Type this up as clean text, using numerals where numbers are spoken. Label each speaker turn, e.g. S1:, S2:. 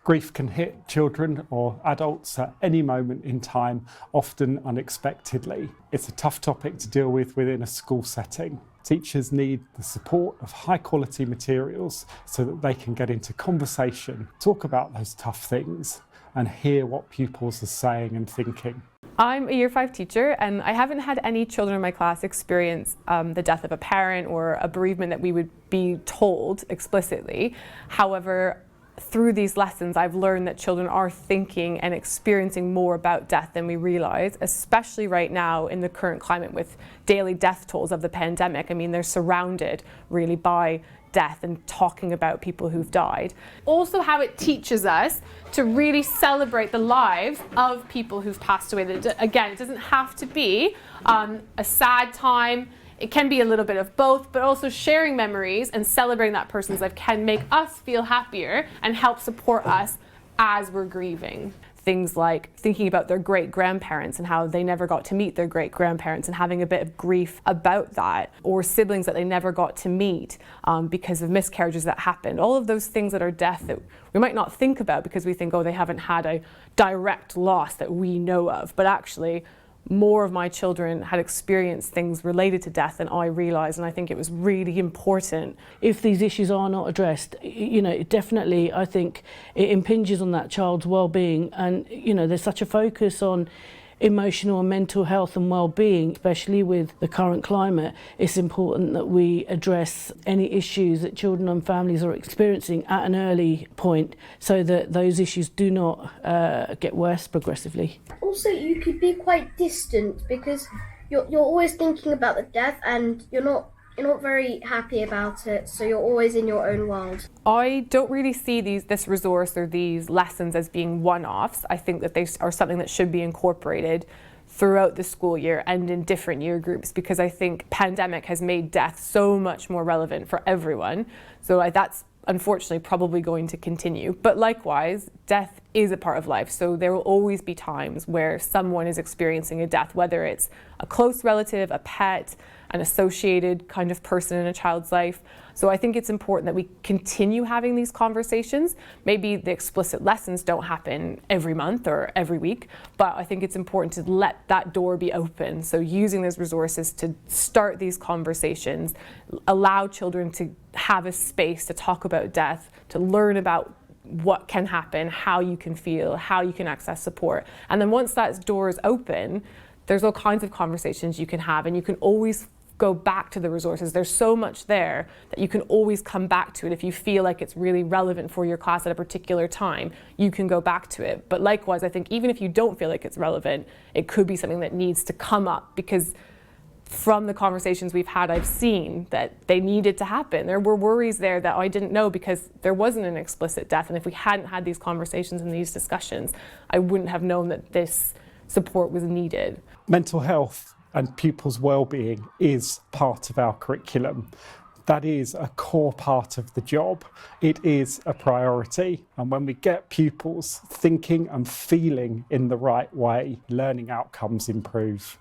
S1: Grief can hit children or adults at any moment in time, often unexpectedly. It's a tough topic to deal with within a school setting. Teachers need the support of high quality materials so that they can get into conversation, talk about those tough things, and hear what pupils are saying and thinking.
S2: I'm a Year 5 teacher, and I haven't had any children in my class experience the death of a parent or a bereavement that we would be told explicitly. However, through these lessons, I've learned that children are thinking and experiencing more about death than we realize, especially right now in the current climate with daily death tolls of the pandemic. I mean, they're surrounded really by death and talking about people who've died. Also, how it teaches us to really celebrate the lives of people who've passed away. Again, it doesn't have to be a sad time. It can be a little bit of both, but also sharing memories and celebrating that person's life can make us feel happier and help support us as we're grieving. Things like thinking about their great-grandparents and how they never got to meet their great-grandparents and having a bit of grief about that, or siblings that they never got to meet because of miscarriages that happened. All of those things that are death that we might not think about because we think, oh, they haven't had a direct loss that we know of, but actually more of my children had experienced things related to death than I realised, and I think it was really important.
S3: If these issues are not addressed, definitely I think it impinges on that child's well-being, and there's such a focus on emotional and mental health and well-being, especially with the current climate. It's important that we address any issues that children and families are experiencing at an early point so that those issues do not get worse progressively.
S4: Also, you could be quite distant because you're always thinking about the death and you're not very happy about it, so you're always in your own world.
S2: I don't really see this resource or these lessons as being one-offs. I think that they are something that should be incorporated throughout the school year and in different year groups, because I think pandemic has made death so much more relevant for everyone. So that's unfortunately probably going to continue. But likewise, death is a part of life. So there will always be times where someone is experiencing a death, whether it's a close relative, a pet, an associated kind of person in a child's life. So I think it's important that we continue having these conversations. Maybe the explicit lessons don't happen every month or every week, but I think it's important to let that door be open. So using those resources to start these conversations, allow children to have a space to talk about death, to learn about what can happen, how you can feel, how you can access support. And then once that door is open, there's all kinds of conversations you can have, and you can always go back to the resources. There's so much there that you can always come back to it. If you feel like it's really relevant for your class at a particular time, you can go back to it. But likewise, I think even if you don't feel like it's relevant, it could be something that needs to come up, because from the conversations we've had, I've seen that they needed to happen. There were worries there that I didn't know because there wasn't an explicit death. And if we hadn't had these conversations and these discussions, I wouldn't have known that this support was needed.
S1: Mental health and pupils' well-being is part of our curriculum. That is a core part of the job. It is a priority. And when we get pupils thinking and feeling in the right way, learning outcomes improve.